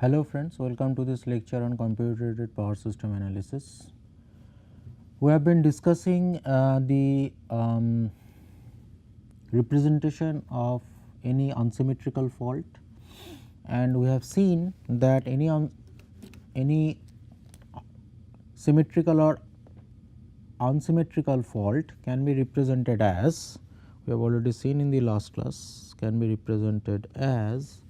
Hello friends, welcome to this lecture on computer-aided power system analysis. We have been discussing the representation of any unsymmetrical fault, and we have seen that any symmetrical or unsymmetrical fault can be represented as, we have already seen in the last class, can be represented as,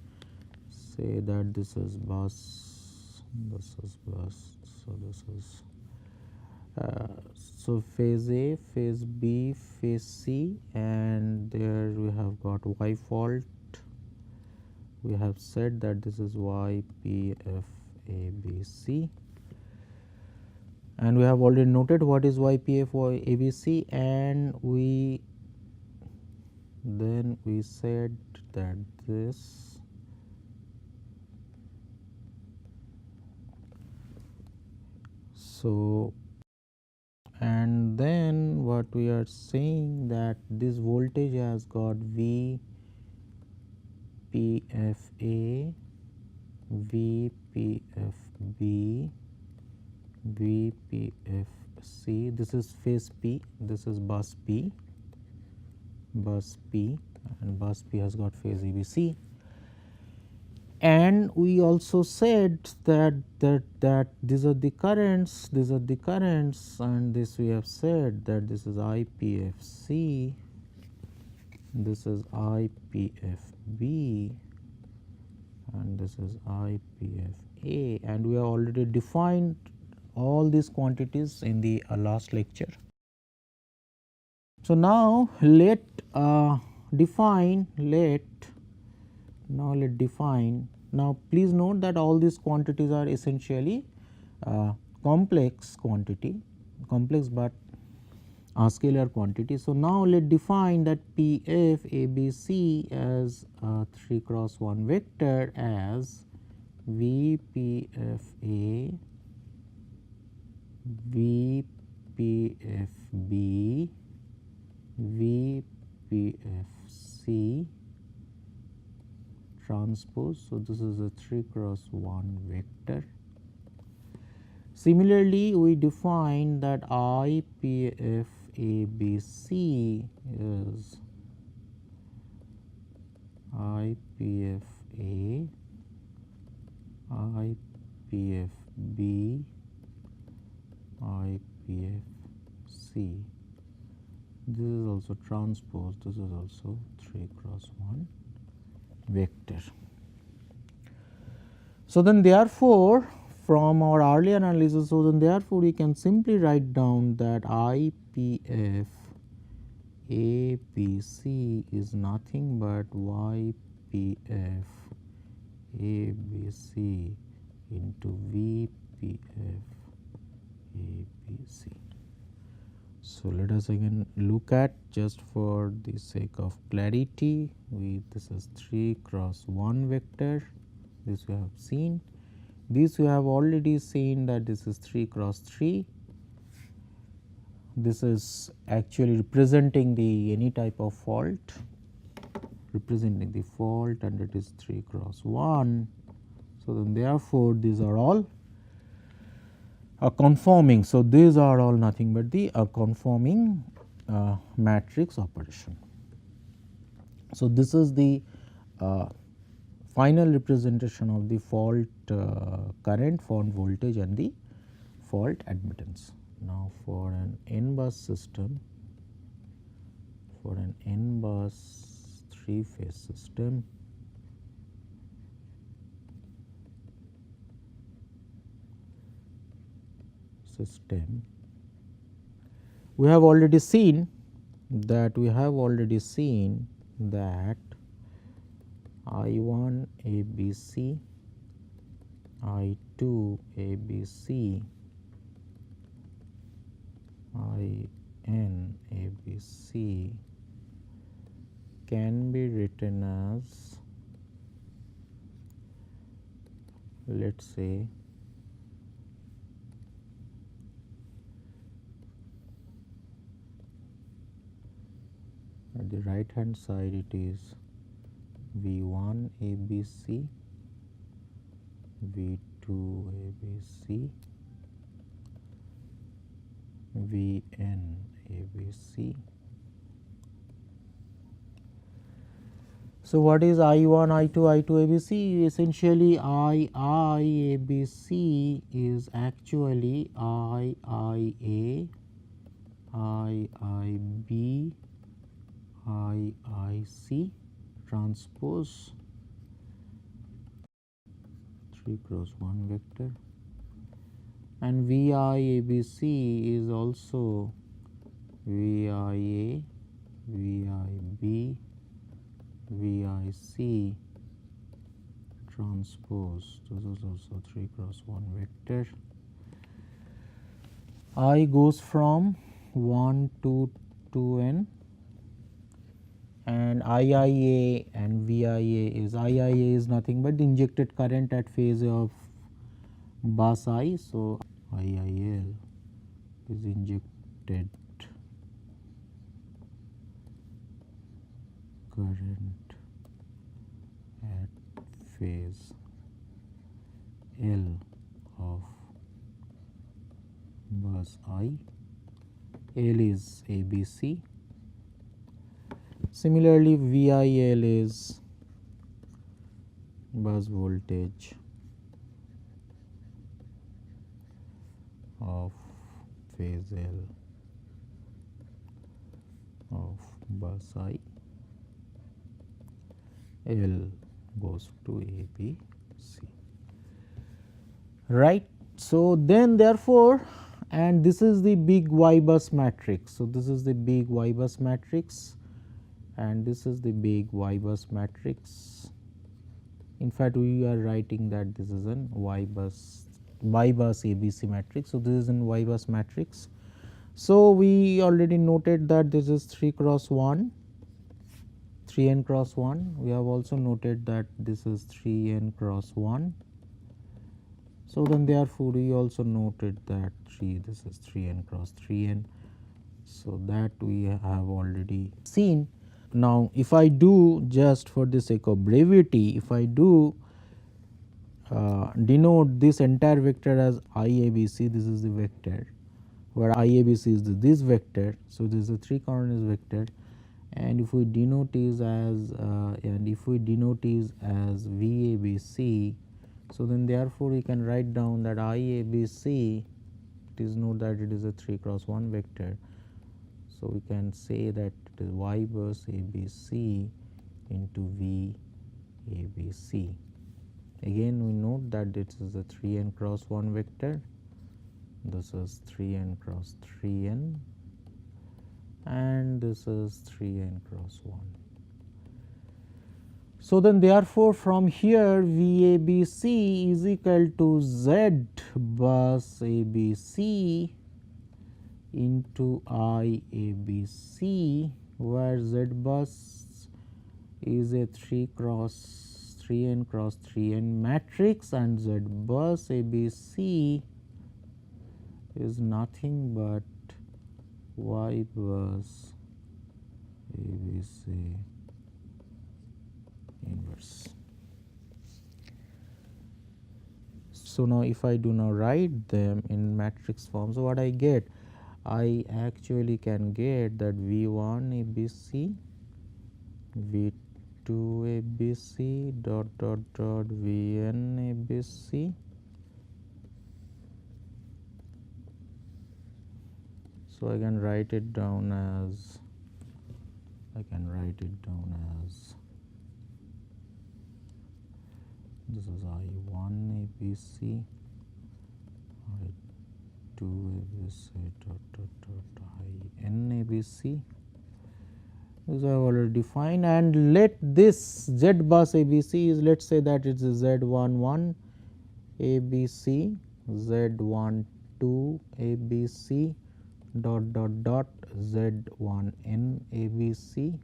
say that this is bus, this is bus, so this is so phase A, phase B, phase C, and there we have got Y fault. We have said that this is Y, P, F, A, B, C, and we have already noted what is Y, P, F, Y, A, B, C, and then we said that this and then what we are saying that this voltage has got V P F A, V P F B, V P F C. This is phase P, this is bus P, and bus P has got phase ABC. And we also said that these are the currents, and this we have said that this is IPFC, this is IPFB, and this is IPFA, and we have already defined all these quantities in the last lecture. So now let define. Now please note that all these quantities are essentially complex quantity, complex but scalar quantity. So now let define that PF ABC as a 3 cross 1 vector as VPFA, VPFB, VPFC transpose. So this is a 3 cross 1 vector. Similarly, we define that IPFABC is IPFA, IPFB, IPFC. This is also transpose, this is also 3 cross 1 vector. So then therefore, from our earlier analysis, so then therefore we can simply write down that IPF ABC is nothing but YPF ABC into VPF ABC. So let us again look at, just for the sake of clarity, this is 3 cross 1 vector, this we have seen. This we have already seen that this is 3 cross 3. This is actually representing the any type of fault, and it is 3 cross 1. So then therefore these are all conforming. So these are all nothing but the conforming matrix operation. So this is the final representation of the fault current, fault voltage, and the fault admittance. Now for an n bus system, for an n bus 3 phase system, we have already seen that I1 ABC, I2 ABC, IN ABC can be written as, let us say, at the right hand side it is V1 ABC, V2 ABC, Vn ABC. So what is I1, I2, I2 ABC? Essentially I ABC is actually IA, IIB, IIC transpose 3 cross 1 vector, and VIABC is also VIA, VIB, VIC transpose. This is also 3 cross 1 vector. I goes from 1 to 2n, and IIA and VIA is, IIA is nothing but the injected current at phase of bus I. So IIL is injected current at phase L of bus I. L is ABC. Similarly, VIL is bus voltage of phase L of bus I. L goes to ABC, right. So then therefore, and this is the big Y bus matrix. So this is the big Y bus matrix, and this is the big Y bus matrix. In fact, we are writing that this is an Y bus ABC matrix. So this is an Y bus matrix. So we already noted that this is 3 cross 1, 3n cross 1. We have also noted that this is 3n cross 1. So then therefore we also noted that this is 3n cross 3n. So that we have already seen. Now if I do, just for the sake of brevity, if I do denote this entire vector as IABC, this is the vector where IABC is this vector. So this is a 3 coordinates vector, and if we denote is as VABC, so then therefore we can write down that IABC, it is note that it is a 3 cross 1 vector. So we can say that it is Y bus ABC into VABC. Again we note that this is a 3n cross 1 vector, this is 3n cross 3n, and this is 3n cross 1. So then therefore from here VABC is equal to Z bus ABC into IABC, where Z bus is a 3n cross 3n matrix, and Z bus ABC is nothing but Y bus ABC inverse. So now if I do now write them in matrix form, so what I get, I actually can get that V1 ABC, V2 ABC dot Vn ABC. So I can write it down as, this is I1 ABC, I2 ABC In ABC. This I have already defined, and let this Z bus ABC is, let's say that it is Z11 ABC, Z12 ABC dot Z1n ABC.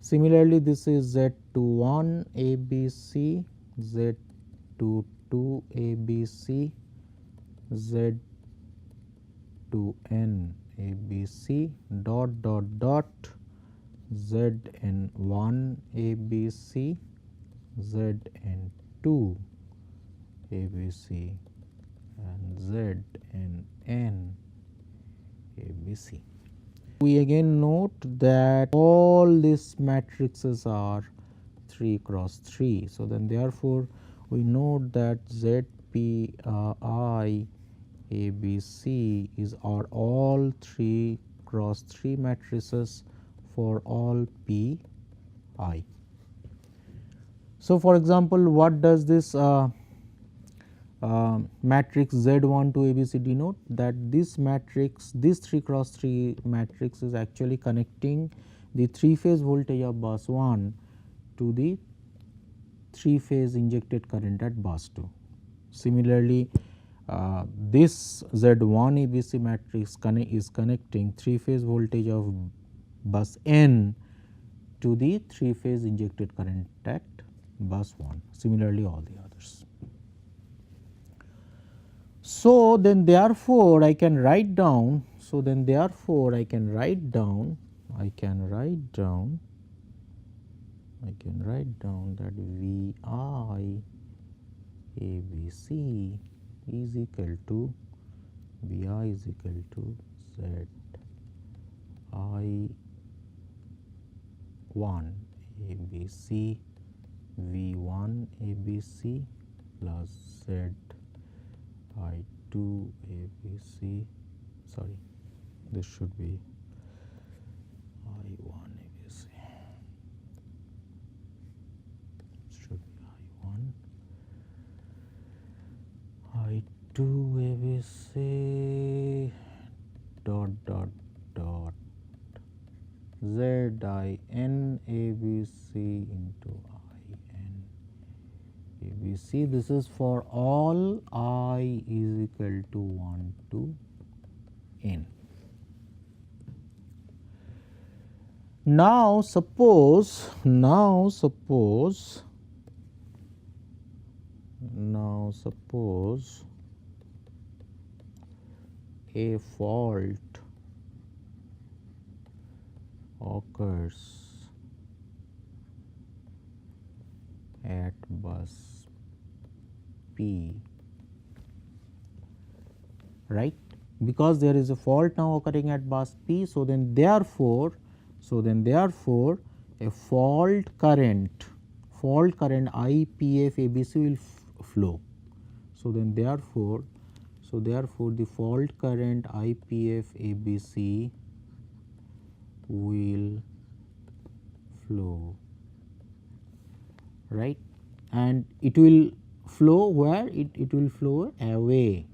Similarly, this is Z21 ABC, Z22 ABC, Z2n ABC dot Zn1 ABC, Zn2 ABC and Z and N ABC. We again note that all these matrices are 3 cross 3. So, then therefore, we note that ZP I ABC are all 3 cross 3 matrices for all P I. So, for example, what does this matrix Z1 to ABC denote? That this matrix, this 3 cross 3 matrix is actually connecting the 3 phase voltage of bus 1 to the 3 phase injected current at bus 2. Similarly, this Z1 ABC matrix is connecting 3 phase voltage of bus N to the 3 phase injected current at bus 1. Similarly, all the others. So, then therefore, I can write down. So, then therefore, I can write down that V I A B C is equal to V I is equal to Z I 1 A B C V 1 A B C plus Z I 2 A B C, sorry, this should be I 1 A B C, should be I 1 I 2 A B C dot dot dot Z I N A B C into I N A B C. This is for all I is equal to 1 to N. Now suppose a fault occurs at bus P, right, because there is a fault now occurring at bus P. So, then therefore, a fault current IPF ABC will flow. So, then therefore, the fault current IPF ABC will flow, right, and it will flow where? It will flow away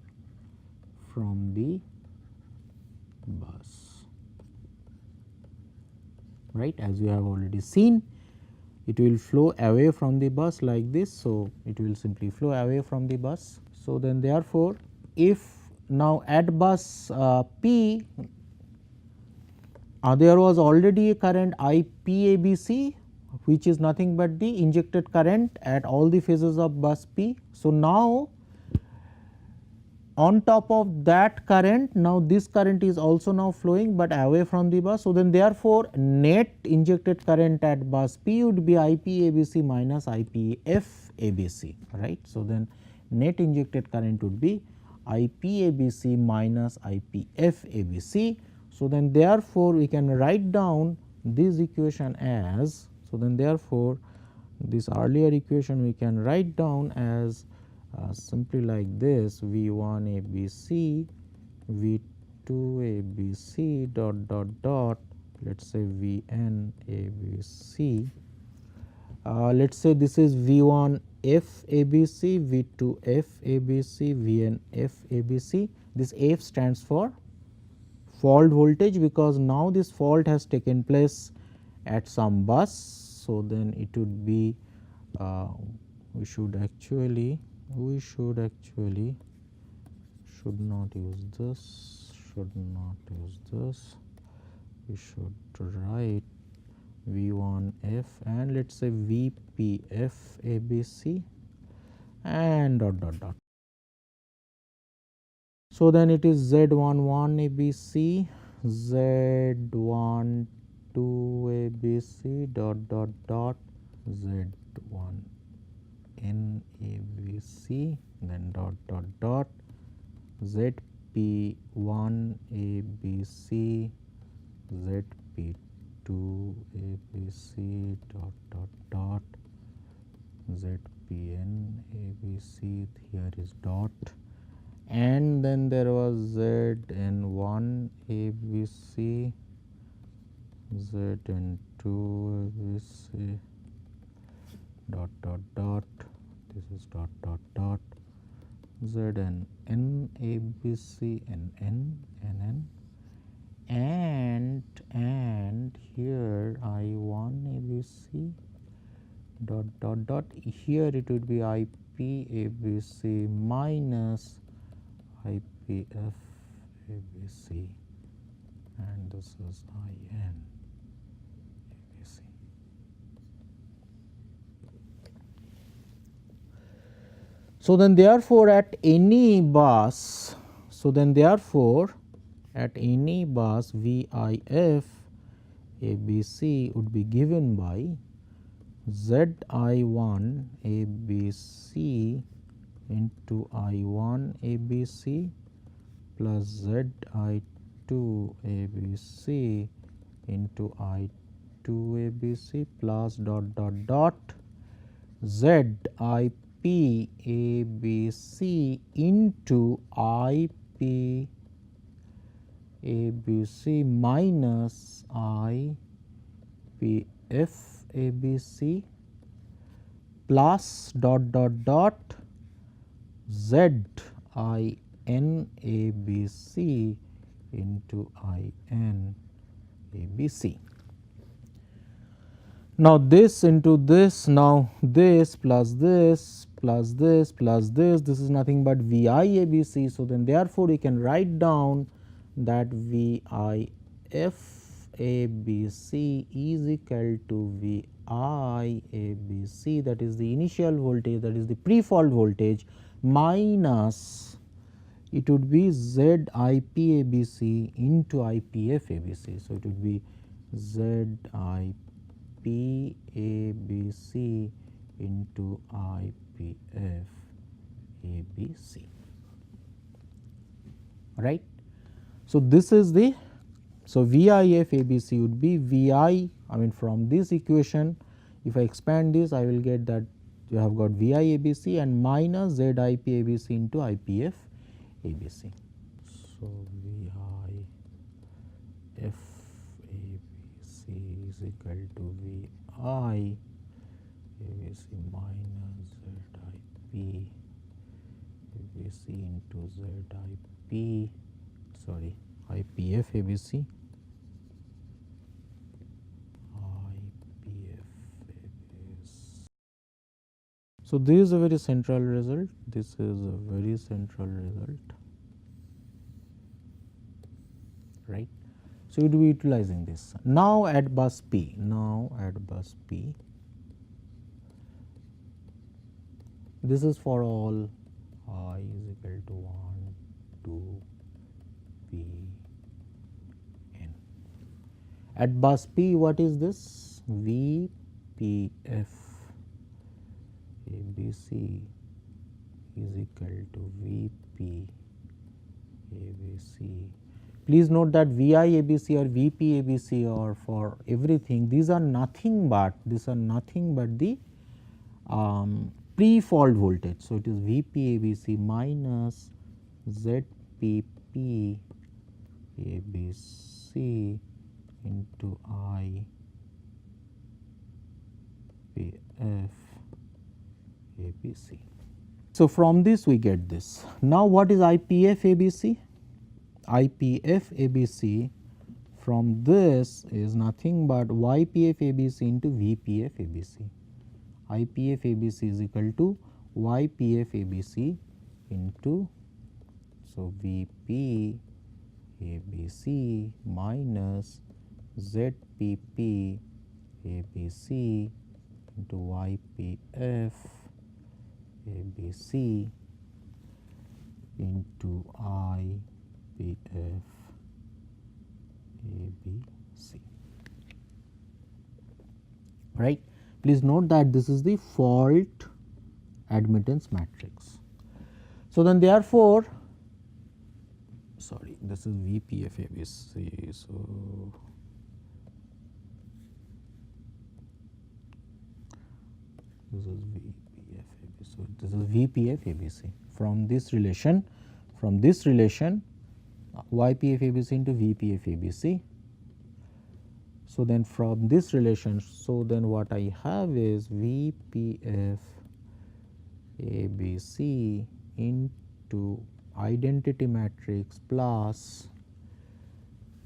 from the bus, right, as you have already seen. It will flow away from the bus like this. So, it will simply flow away from the bus. So, then therefore, if now at bus P there was already a current IPABC, which is nothing but the injected current at all the phases of bus P. So, now on top of that current, now this current is also now flowing, but away from the bus. So, then therefore, net injected current at bus P would be IPABC minus IPFABC, right. So, then net injected current would be IPABC minus IPFABC. So, then therefore, we can write down this equation as, so then therefore, this earlier equation we can write down as simply like this: V 1 A B C, V 2 A B C dot dot dot, let us say V n A B C. Let us say this is V 1 F A B C, V 2 F A B C, V n F A B C. This F stands for fault voltage, because now this fault has taken place at some bus. So, then it would be we should not use this, we should write V 1 F and let us say V P F A B C and dot dot dot. So, then it is Z 1 1 A B C, Z 1 2 A B C dot dot dot, Z 1 N A B C then dot dot dot ZP1 ABC ZP2 ABC dot dot dot ZPN ABC, here is dot, and then there was ZN1 ABC ZN2 ABC dot dot dot, this is dot dot dot ZNN ABC NN and here I1 ABC dot dot dot, here it would be IP ABC minus IPF ABC, and this is IN ABC. So then therefore at any bus, at any bus VIF ABC would be given by ZI1 ABC into I1 ABC plus ZI2 ABC into I2 ABC plus dot dot dot ZIP ABC into IP ABC minus IPF ABC plus dot dot dot ZIN ABC into IN ABC. Now this into this, now this plus this plus this plus this is nothing but VI ABC. So then therefore we can write down that VIF ABC is equal to VI ABC, that is the initial voltage, that is the pre-fault voltage, minus it would be ZIP ABC into IPF ABC. So it would be ZIP ABC into IPF ABC, right. So this is the, so VIF ABC would be VI, I mean from this equation if I expand this I will get that you have got VI ABC and minus ZIP ABC into IPF ABC. So VIF ABC is equal to VI ABC minus ZIP ABC into ZIP, sorry, IPF ABC, So this is a very central result, this is a very central result, right. So you will be utilizing this. Now at bus P, this is for all I is equal to 1, 2, P, N. At bus P, what is this? VPF ABC is equal to VP ABC. Please note that VI ABC or VP ABC or for everything, these are nothing but the pre-fault voltage. So it is VP ABC minus ZPP ABC into IPF ABC. So from this we get this. Now what is IPF ABC? IPF ABC from this is nothing but YPF ABC into VPF ABC. IPF ABC is equal to YPF ABC into, so VP ABC minus ZPP ABC into YPF ABC into IPF ABC, right. Please note that this is the fault admittance matrix. So, then therefore, sorry, this is VPF ABC. So, this is VPF ABC. So, this is VPF ABC. From this relation, YPF ABC into VPF ABC. So, then from this relation, so then what I have is VPF ABC into identity matrix plus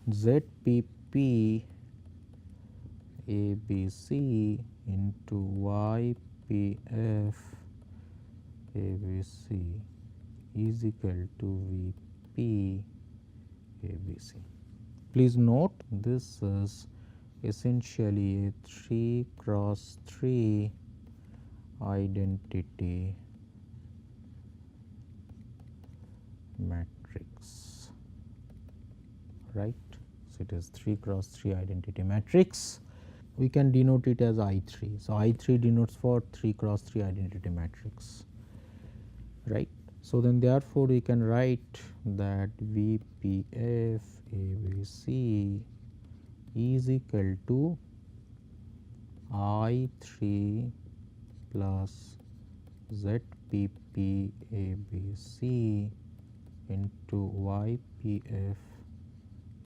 ZPP ABC into YPF ABC is equal to VP ABC. Please note, this is essentially a 3 cross 3 identity matrix, right. So, it is 3 cross 3 identity matrix. We can denote it as I3. So, I3 denotes for 3 cross 3 identity matrix, right. So, then therefore, we can write that VPF ABC is equal to I3 plus ZPP ABC into YPF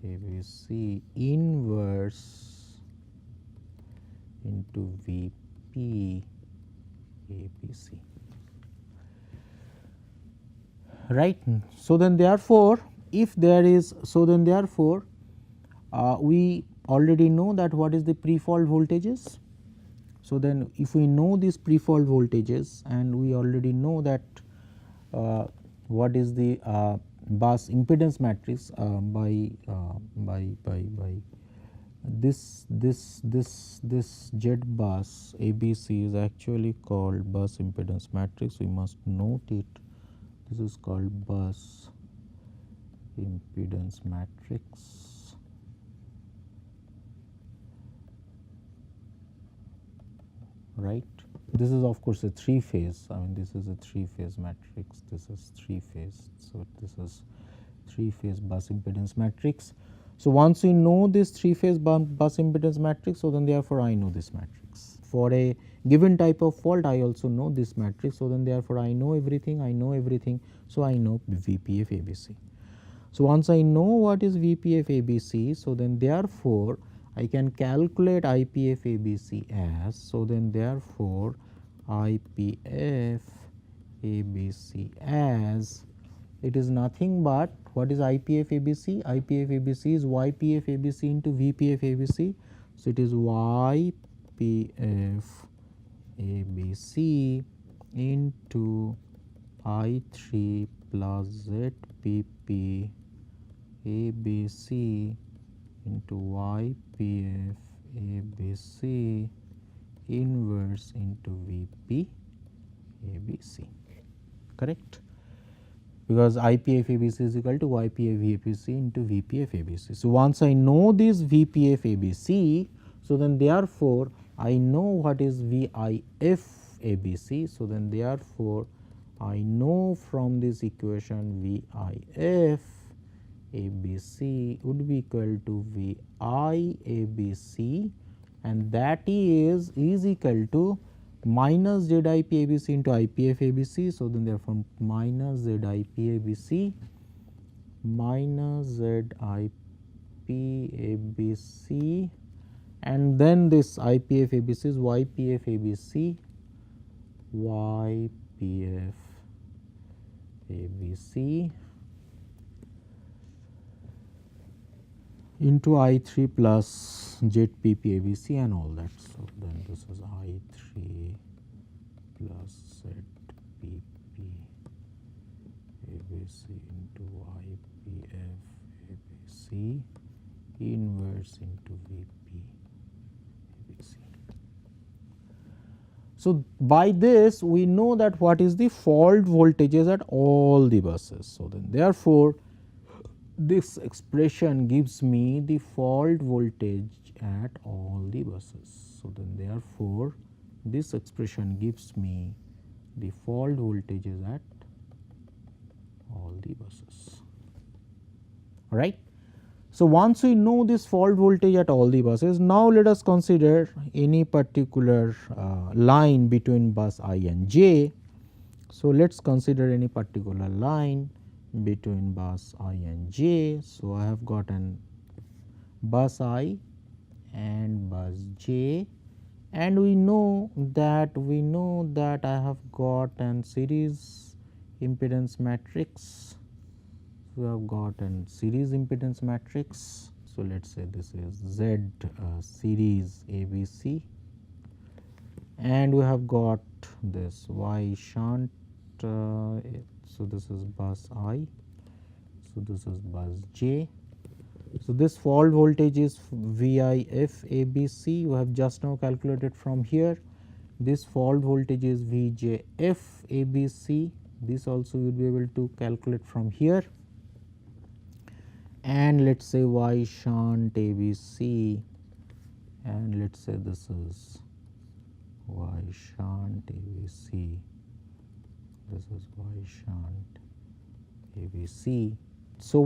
ABC inverse into VP ABC, right. So, then therefore, if there is, so then therefore, we already know that what is the pre-fault voltages. So, then if we know these pre-fault voltages and we already know that what is the bus impedance matrix by this Z bus ABC is actually called bus impedance matrix. We must note it. This is called bus impedance matrix, right. This is of course a 3 phase. I mean, this is a 3 phase matrix. This is 3 phase. So, this is 3 phase bus impedance matrix. So, once we know this 3 phase bus impedance matrix, so then therefore, I know this matrix. For a given type of fault, I also know this matrix. So, then therefore, I know everything. So, I know VPF ABC. So, once I know what is VPF ABC, so then therefore, I can calculate IPF ABC as, so then therefore, IPF ABC as, it is nothing but, what is IPF ABC? IPF ABC is YPF ABC into VPF ABC. So, it is YPF ABC into I3 plus ZPP ABC into YPF ABC inverse into VP ABC, correct, because IPF ABC is equal to YPF ABC into VPF ABC. So, once I know this VPF ABC, so then therefore, I know what is VIF ABC. So, then therefore, I know from this equation VIF ABC would be equal to VI ABC, and that is equal to minus ZIP ABC into IPF ABC. So, then therefore, minus ZIP ABC minus ZIP ABC, and then this IPF ABC is YPF ABC YPF ABC into I3 plus ZPP ABC and all that. So, then this is I3 plus ZPP ABC into YPF ABC inverse into VP ABC. So, by this we know that what is the fault voltages at all the buses. So, then therefore, this expression gives me the fault voltage at all the buses. So, then therefore, this expression gives me the fault voltages at all the buses, right. So, once we know this fault voltage at all the buses, now let us consider any particular line between bus I and j. So, let us consider any particular line between bus I and j. So, I have got an bus I and bus j, and we know that I have got an series impedance matrix. We have got an series impedance matrix. So, let us say this is Z series ABC, and we have got this Y shunt. So, this is bus I. So, this is bus J. So, this fault voltage is VIF ABC. We have just now calculated from here. This fault voltage is VJF ABC. This also you will be able to calculate from here. And let us say Y shunt ABC, and let us say this is Y shunt ABC, this is Y shunt ABC. So,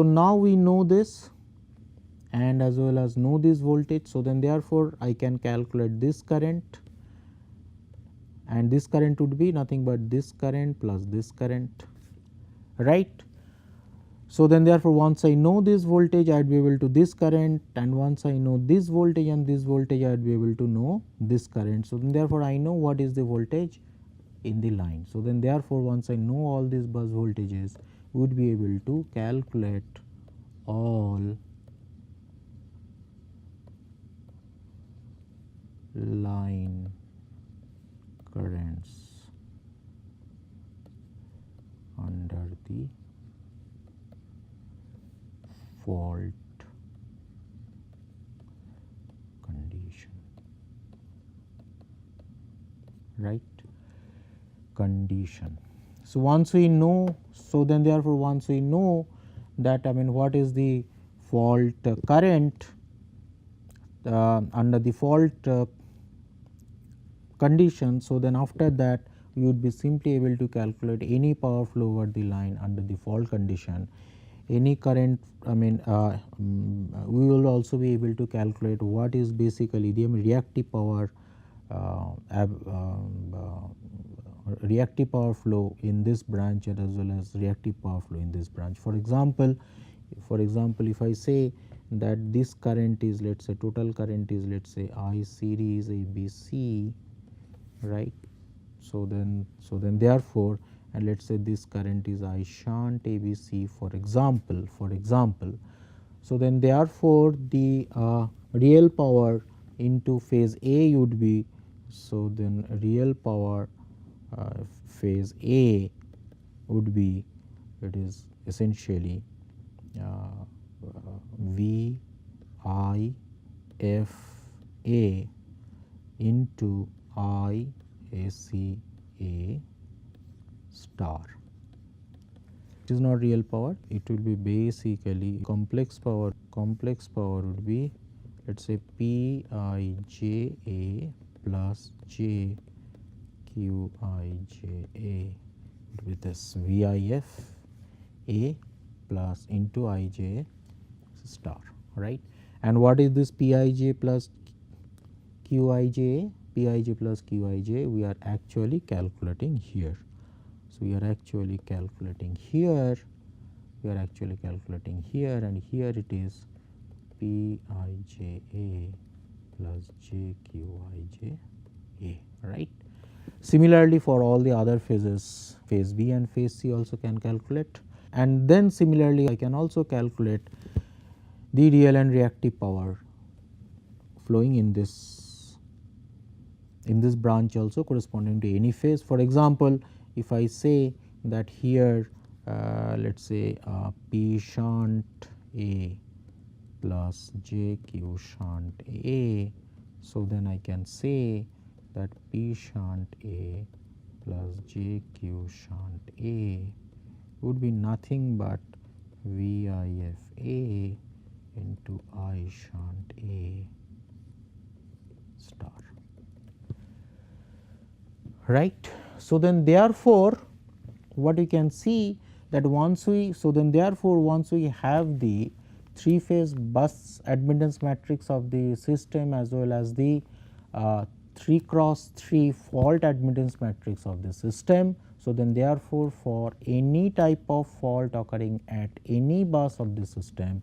now we know this and as well as know this voltage. So, then therefore, I can calculate this current, and this current would be nothing but this current plus this current, right. So, then therefore, once I know this voltage, I would be able to this current, and once I know this voltage and this voltage, I would be able to know this current. So, then therefore, I know what is the voltage in the line. So, then therefore, once I know all these bus voltages, we would be able to calculate all line currents under the fault condition, right, condition. So, once we know, so then therefore, once we know that what is the fault current under the fault condition. So, then after that we would be simply able to calculate any power flow over the line under the fault condition, any current. We will also be able to calculate what is basically the reactive power reactive power flow in this branch as well as reactive power flow in this branch. For example, if I say that this current is, let us say total current is, let us say I series ABC, right. So, then therefore, and let us say this current is I shunt ABC for example. So, then therefore, the real power into phase A would be, so then real power phase A would be, it is essentially V I F A into I A C A star. It is not real power, it will be basically complex power. Complex power would be, let us say P I J A plus J Q I J A with this V I F A plus into I J star, right. And what is this P I J plus Q I J? P I J plus Q I J we are actually calculating here. So, we are actually calculating here, and here it is P I J A plus J Q I J A, right. Similarly, for all the other phases, phase B and phase C also can calculate, and then similarly I can also calculate the real and reactive power flowing in this branch also corresponding to any phase. For example, if I say that here let us say P shunt A plus J Q shunt A. So, then I can say that P shunt A plus J Q shunt A would be nothing but V I F A into I shunt A star, right. So, then therefore, what you can see that once we, so then therefore, once we have the 3-phase bus admittance matrix of the system as well as the 3 cross 3 fault admittance matrix of the system. So, then therefore, for any type of fault occurring at any bus of the system,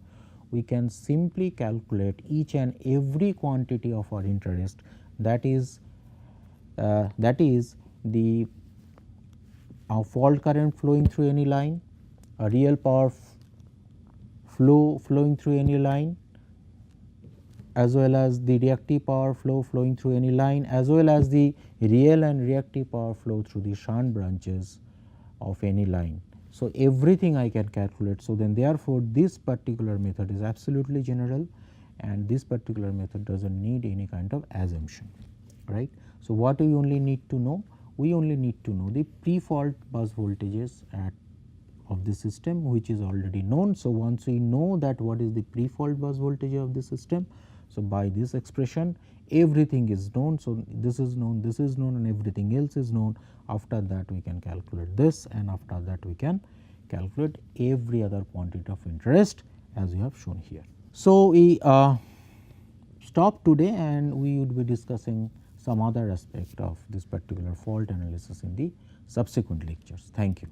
we can simply calculate each and every quantity of our interest, that is the fault current flowing through any line, a real power flowing through any line, as well as the reactive power flowing through any line, as well as the real and reactive power flow through the shunt branches of any line. So, everything I can calculate. So, then therefore, this particular method is absolutely general, and this particular method does not need any kind of assumption, right. So, what we only need to know? We only need to know the pre-fault bus voltages of the system, which is already known. So, once we know that what is the pre-fault bus voltage of the system, so by this expression everything is known. So, this is known, and everything else is known. After that we can calculate this, and after that we can calculate every other quantity of interest as we have shown here. So, we stop today, and we would be discussing some other aspect of this particular fault analysis in the subsequent lectures. Thank you.